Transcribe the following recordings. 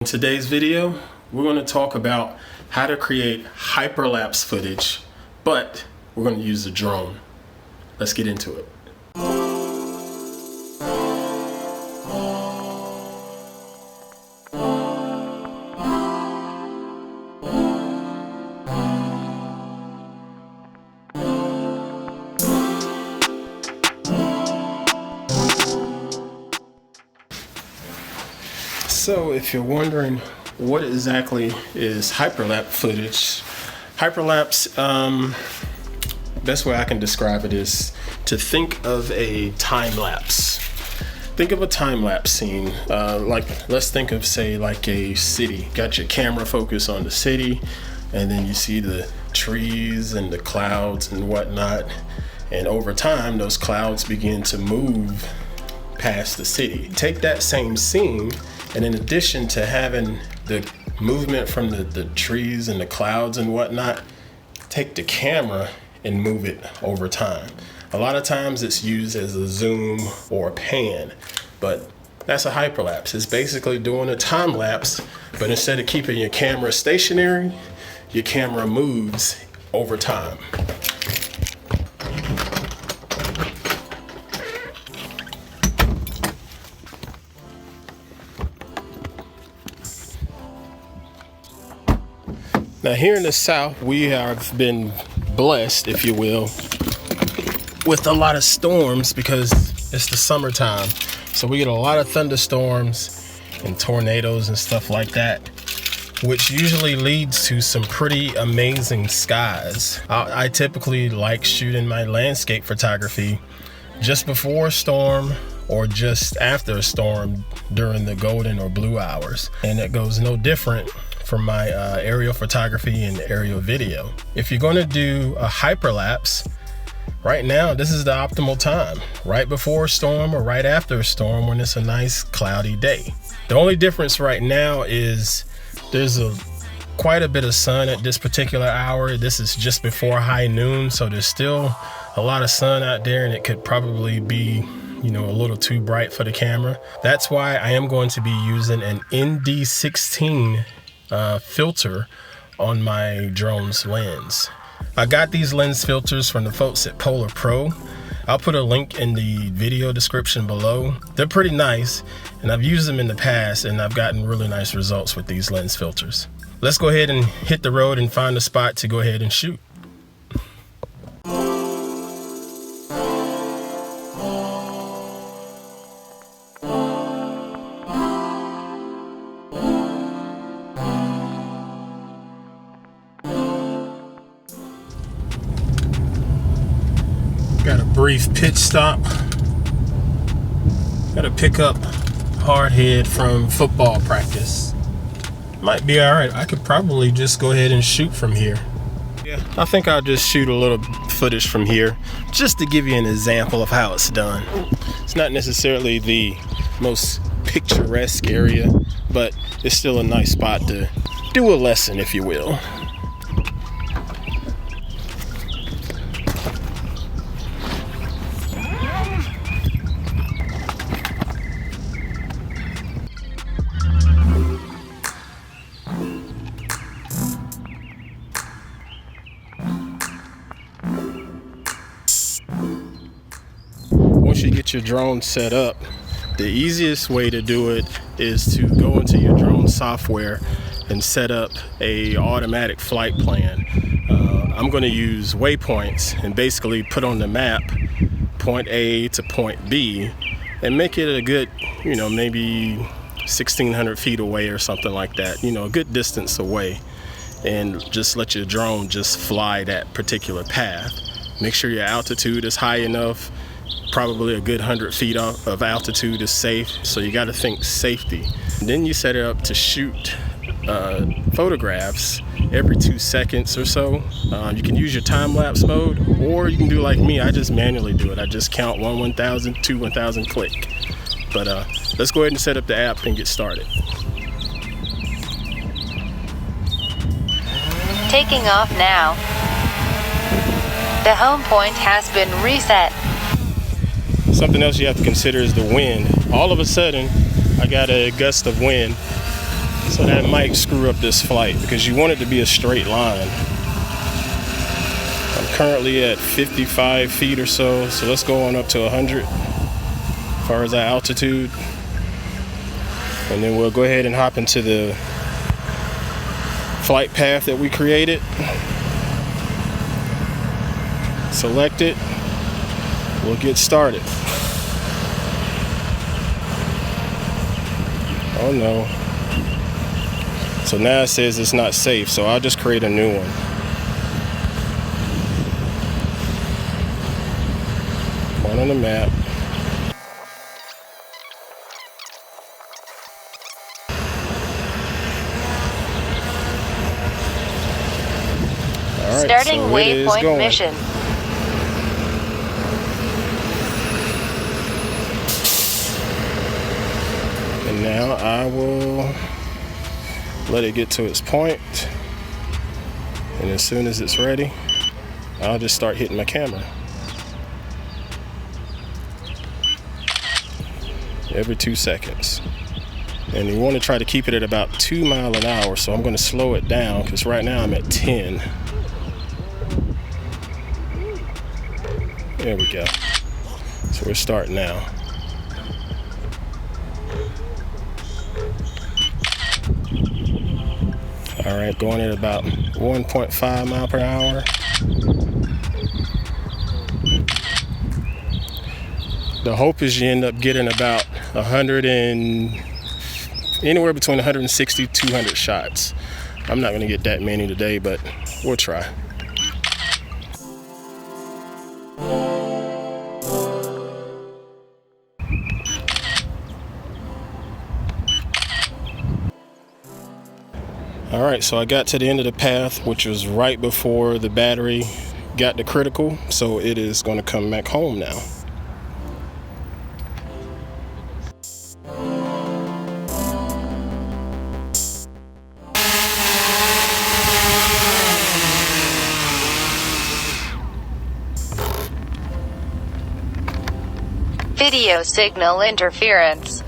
In today's video, we're going to talk about how to create hyperlapse footage, but we're going to use the drone. Let's get into it. So if you're wondering what exactly is hyperlapse footage, hyperlapse, best way I can describe it is to think of a time lapse. Think of a time lapse scene. Let's think of, say, like a city. Got your camera focused on the city, and then you see the trees and the clouds and whatnot. And over time, those clouds begin to move past the city. Take that same scene, and in addition to having the movement from the trees and the clouds and whatnot, take the camera and move it over time. A lot of times it's used as a zoom or a pan, but that's a hyperlapse. It's basically doing a time lapse, but instead of keeping your camera stationary, your camera moves over time. Now here in the South, we have been blessed, if you will, with a lot of storms because it's the summertime. So we get a lot of thunderstorms and tornadoes and stuff like that, which usually leads to some pretty amazing skies. I typically like shooting my landscape photography just before a storm or just after a storm during the golden or blue hours. And it goes no different from my aerial photography and aerial video. If you're gonna do a hyperlapse, right now, this is the optimal time. Right before a storm or right after a storm when it's a nice cloudy day. The only difference right now is there's quite a bit of sun at this particular hour. This is just before high noon, so there's still a lot of sun out there and it could probably be, a little too bright for the camera. That's why I am going to be using an ND16 filter on my drone's lens. I got these lens filters from the folks at Polar Pro. I'll put a link in the video description below. They're pretty nice, and I've used them in the past, and I've gotten really nice results with these lens filters. Let's go ahead and hit the road and find a spot to go ahead and shoot. Got a brief pit stop. Got to pick up Hardhead from football practice. Might be all right. I could probably just go ahead and shoot from here. Yeah, I think I'll just shoot a little footage from here just to give you an example of how it's done. It's not necessarily the most picturesque area, but it's still a nice spot to do a lesson, if you will. Once you get your drone set up, the easiest way to do it is to go into your drone software and set up a automatic flight plan. I'm going to use waypoints and basically put on the map point A to point B and make it a good, maybe 1,600 feet away or something like that, a good distance away, and just let your drone just fly that particular path. Make sure your altitude is high enough. Probably a good 100 feet of altitude is safe, so you got to think safety. And then you set it up to shoot photographs every 2 seconds or so. You can use your time-lapse mode, or you can do like me. I just manually do it. I just count 1 1,000, 2 1,000, click. But let's go ahead and set up the app and get started. Taking off now. The home point has been reset. Something else you have to consider is the wind. All of a sudden, I got a gust of wind. It's So that might screw up this flight because you want it to be a straight line. I'm currently at 55 feet or so, so let's go on up to 100 as far as that altitude. And then we'll go ahead and hop into the flight path that we created. Select it. We'll get started. Oh no. So now it says it's not safe, so I'll just create a new one. One on the map. All right, starting so waypoint mission. And now I will let it get to its point, and as soon as it's ready, I'll just start hitting my camera. Every 2 seconds. And you want to try to keep it at about 2 miles an hour, so I'm going to slow it down because right now I'm at 10. There we go. So we're starting now. All right, going at about 1.5 miles per hour. The hope is you end up getting about anywhere between 160 200 shots. I'm not going to get that many today, but we'll try. All right, so I got to the end of the path, which was right before the battery got to critical, so it is going to come back home now. Video signal interference.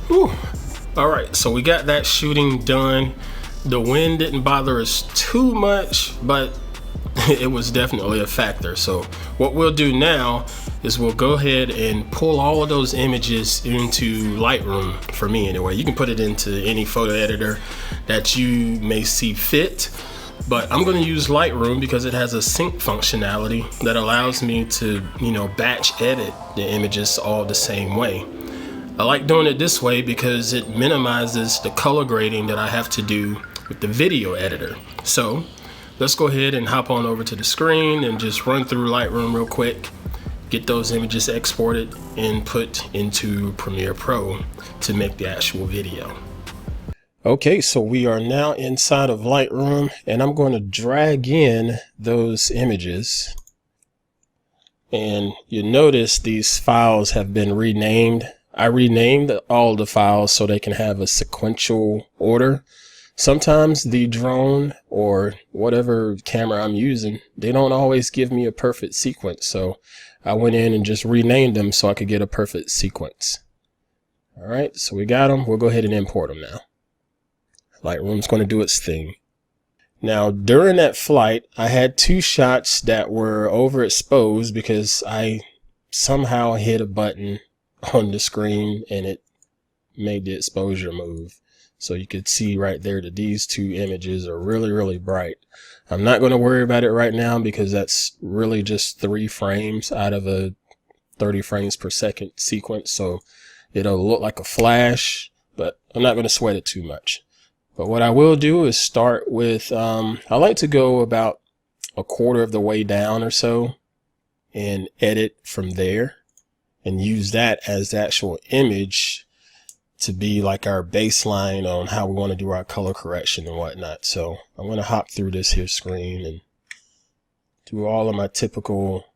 Whew. All right, so we got that shooting done. The wind didn't bother us too much, but it was definitely a factor. So what we'll do now is we'll go ahead and pull all of those images into Lightroom, for me anyway. You can put it into any photo editor that you may see fit, but I'm going to use Lightroom because it has a sync functionality that allows me to, batch edit the images all the same way. I like doing it this way because it minimizes the color grading that I have to do with the video editor. So let's go ahead and hop on over to the screen and just run through Lightroom real quick, get those images exported and put into Premiere Pro to make the actual video. Okay, so we are now inside of Lightroom, and I'm going to drag in those images. And you notice these files have been renamed. I renamed all the files so they can have a sequential order. Sometimes the drone or whatever camera I'm using, they don't always give me a perfect sequence. So I went in and just renamed them so I could get a perfect sequence. All right, so we got them. We'll go ahead and import them now. Lightroom's going to do its thing. Now, during that flight, I had 2 shots that were overexposed because I somehow hit a button on the screen and it made the exposure move. So you could see right there that these 2 images are really, really bright. I'm not going to worry about it right now because that's really just 3 frames out of a 30 frames per second sequence. So it'll look like a flash, but I'm not going to sweat it too much. But what I will do is start with, I like to go about a quarter of the way down or so and edit from there and use that as the actual image to be like our baseline on how we want to do our color correction and whatnot. So I'm going to hop through this here screen and do all of my typical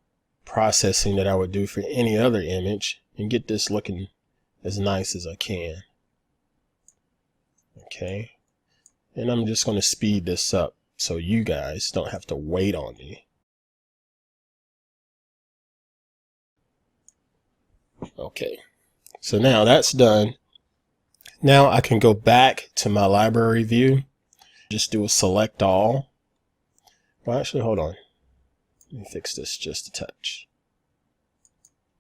processing that I would do for any other image and get this looking as nice as I can. Okay. And I'm just going to speed this up so you guys don't have to wait on me. Okay, So now that's done. Now I can go back to my library view, just do a select all. Well, actually, hold on. Let me fix this just a touch.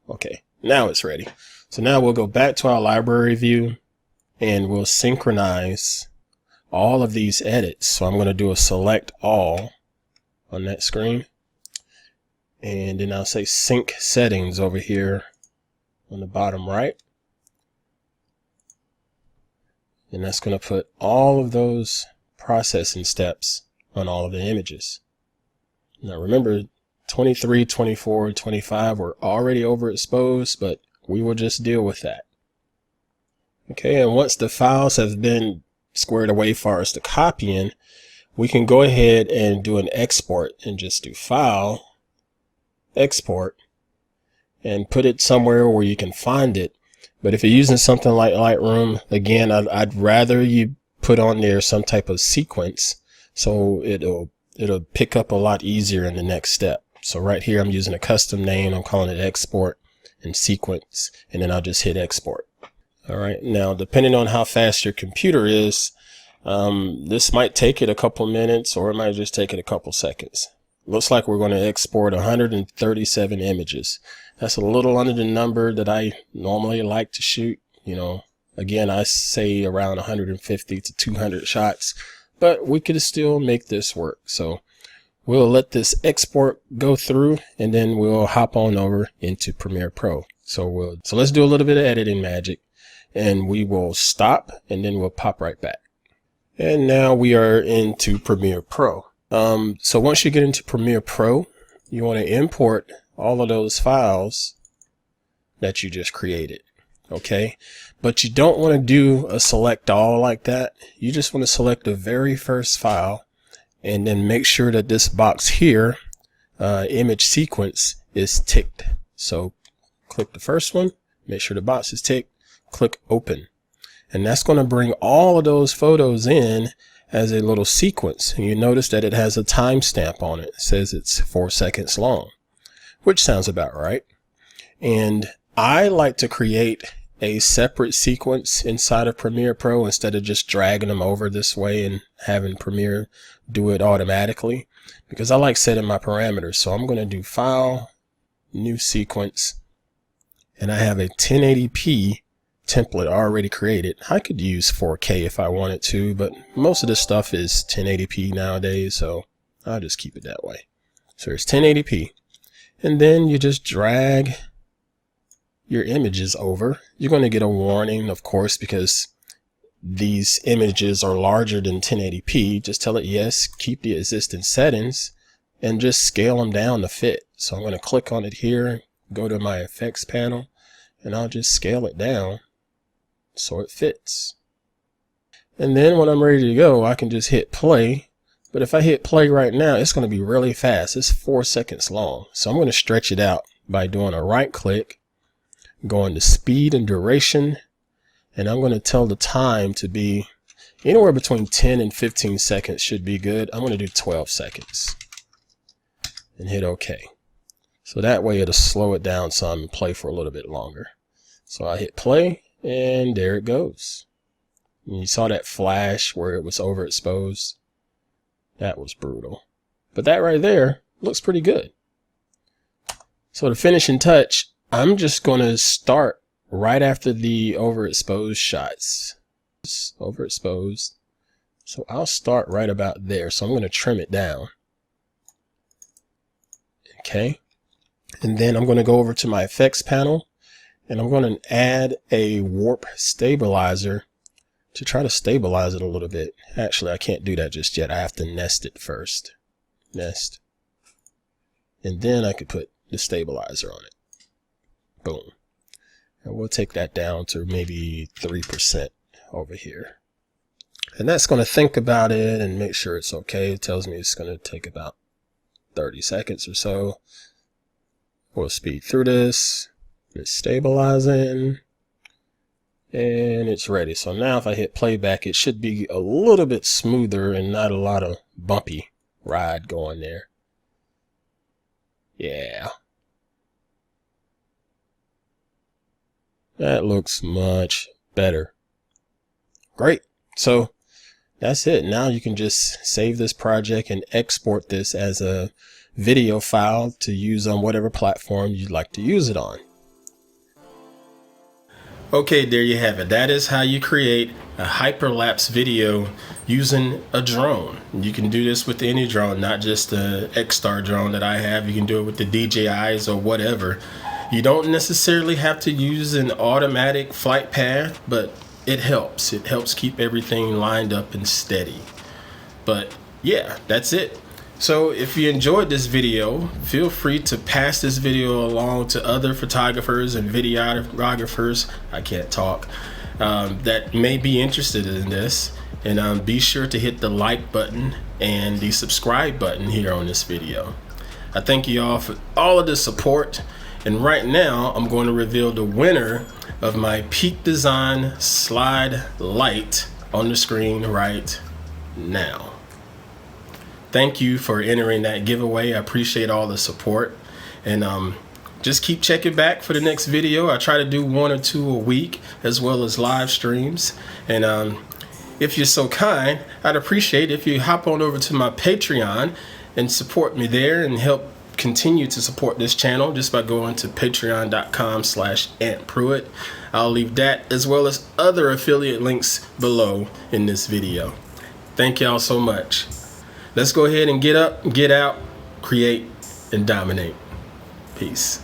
Okay, now it's ready. So now we'll go back to our library view and we'll synchronize all of these edits. So I'm going to do a select all on that screen. And then I'll say sync settings over here on the bottom right. And that's going to put all of those processing steps on all of the images. Now remember, 23, 24, 25 were already overexposed, but we will just deal with that. Okay, and once the files have been squared away for us to copy in, we can go ahead and do an export and just do File, Export, and put it somewhere where you can find it. But if you're using something like Lightroom, again, I'd rather you put on there some type of sequence so it'll pick up a lot easier in the next step. So right here, I'm using a custom name. I'm calling it export and sequence, and then I'll just hit export. All right. Now, depending on how fast your computer is, this might take it a couple minutes or it might just take it a couple seconds. Looks like we're going to export 137 images. That's a little under the number that I normally like to shoot. You know, again, I say around 150 to 200 shots, but we could still make this work. So we'll let this export go through and then we'll hop on over into Premiere Pro. So let's do a little bit of editing magic and we will stop and then we'll pop right back. And now we are into Premiere Pro. So once you get into Premiere Pro, you want to import all of those files that you just created. Okay. But you don't want to do a select all like that. You just want to select the very first file and then make sure that this box here, image sequence, is ticked. So click the first one, make sure the box is ticked, click open. And that's going to bring all of those photos in as a little sequence. And you notice that it has a timestamp on it. It says it's 4 seconds long, which sounds about right. And I like to create a separate sequence inside of Premiere Pro instead of just dragging them over this way and having Premiere do it automatically, because I like setting my parameters. So I'm going to do File, New Sequence, and I have a 1080p template already created. I could use 4K if I wanted to, but most of this stuff is 1080p nowadays, so I'll just keep it that way. So it's 1080p, and then you just drag your images over. You're going to get a warning, of course, because these images are larger than 1080p. Just tell it yes, keep the existing settings, and just scale them down to fit. So I'm going to click on it here, go to my effects panel, and I'll just scale it down so it fits. And then when I'm ready to go, I can just hit play. But if I hit play right now, it's going to be really fast. It's 4 seconds long. So I'm going to stretch it out by doing a right click, going to speed and duration, and I'm going to tell the time to be anywhere between 10 and 15 seconds should be good. I'm going to do 12 seconds and hit OK. So that way it'll slow it down some and play for a little bit longer. So I hit play. And there it goes. And you saw that flash where it was overexposed. That was brutal. But that right there looks pretty good. So the finishing touch, I'm just going to start right after the overexposed shots. It's overexposed. So I'll start right about there. So I'm going to trim it down. Okay. And then I'm going to go over to my effects panel. And I'm going to add a warp stabilizer to try to stabilize it a little bit. Actually, I can't do that just yet. I have to nest it first. Nest. And then I could put the stabilizer on it. Boom. And we'll take that down to maybe 3% over here. And that's going to think about it and make sure it's okay. It tells me it's going to take about 30 seconds or so. We'll speed through this. It's stabilizing and it's ready. So now if I hit playback, it should be a little bit smoother and not a lot of bumpy ride going there. Yeah. That looks much better. Great. So that's it. Now you can just save this project and export this as a video file to use on whatever platform you'd like to use it on. Okay, there you have it. That is how you create a hyperlapse video using a drone. You can do this with any drone, not just the X-Star drone that I have. You can do it with the DJIs or whatever. You don't necessarily have to use an automatic flight path, but it helps. It helps keep everything lined up and steady. But yeah, that's it. So if you enjoyed this video, feel free to pass this video along to other photographers and videographers, I can't talk, that may be interested in this. And be sure to hit the like button and the subscribe button here on this video. I thank you all for all of the support. And right now, I'm going to reveal the winner of my Peak Design slide light on the screen right now. Thank you for entering that giveaway. I appreciate all the support. And just keep checking back for the next video. I try to do 1 or 2 a week, as well as live streams. And if you're so kind, I'd appreciate if you hop on over to my Patreon and support me there and help continue to support this channel just by going to patreon.com/AntPruitt. I'll leave that as well as other affiliate links below in this video. Thank y'all so much. Let's go ahead and get up, get out, create, and dominate. Peace.